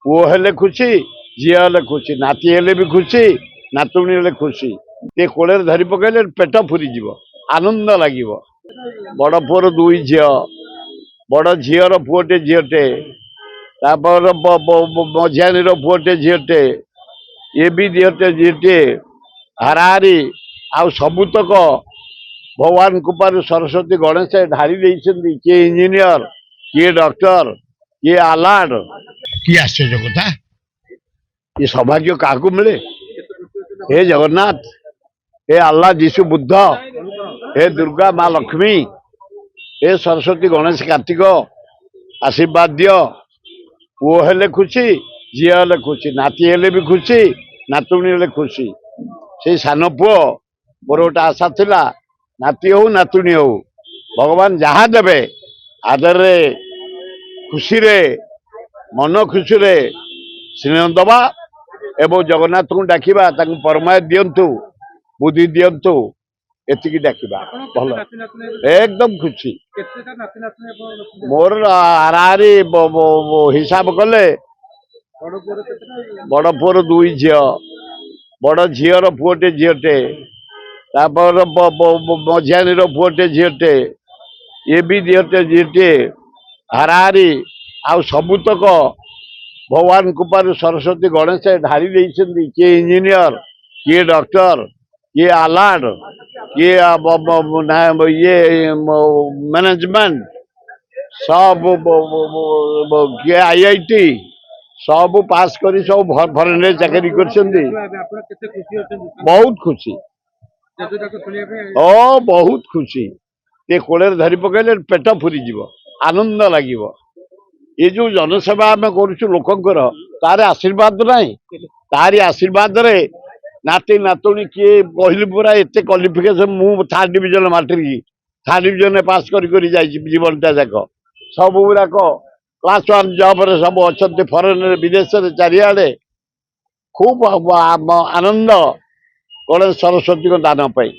पुओ हेले खुशी झील हेले खुशी नाती हेले भी खुशी नातुणी हेले खुशी ये कोड़े धरी पकड़े पेट फुरी आनंद लगे बड़ पुअर दुई झी बड़ झीर पुओटे झीटे मझियानी पुओटे झीटे ये भी झीटे झीटे हाराहारी आउ सबुतक भगवान कृपार सरस्वती गणेश ढारी देइछन्ती किए इंजीनियर किए डॉक्टर किए आलार्ड कि आश्चर्य कथा ये सौभाग्य क्या मिले। हे जगन्नाथ हे अल्लाह जीशु बुद्ध हे दुर्गा माँ लक्ष्मी हे सरस्वती गणेश कार्तिक आशीर्वाद दियो पुओ हेले खुशी झी हेले खुशी नाती हेले भी खुशी नातुणी हेले खुशी से सान पुओ मोर गोटे आशा थिला नाती हो नातुणी हो भगवान जहाँ देवे आदर रे खुशी रे मन खुशी रे स्नेह दबा एवं जगन्नाथ को डाकिबा ताकू परमाय दियंतु बुद्धि दियंतु एतिकी डाकिबा भल एकदम खुशी मोर हाराहारी हिसाब कले बड़ पुअर दुई झी बड़ झीर पुओटे झीटे मझियानी पुओटे झीटे ये भी झीटे झीटे हाराहारी आउ सबुतक भगवान कृपार सरस्वती गणेश ढारी देइछन्ती किए इंजीनियर किए डॉक्टर किए आलार्ड किए ये मैनेजमेंट सब किए आईआईटी सब पास करी सब फरेन चाकरी करछन्ती बहुत खुशी ओ बहुत खुशी ये कोड़े धरी पकड़े पेट फुरी आनंद लगे ये जो जनसेवा आम करुचु लोकंकर तार आशीर्वाद नहीं तारी आशीर्वाद रे नाती नातुणी किए कहली पूरा एत क्वालिफिकेशन मु third division matric third division pass कर जीवनटा जाक सब गुराक क्लास वन जॉब रे सब अच्छा फरेन विदेश चारिआडे खूब आनंद गणेश सरस्वती को दान पाई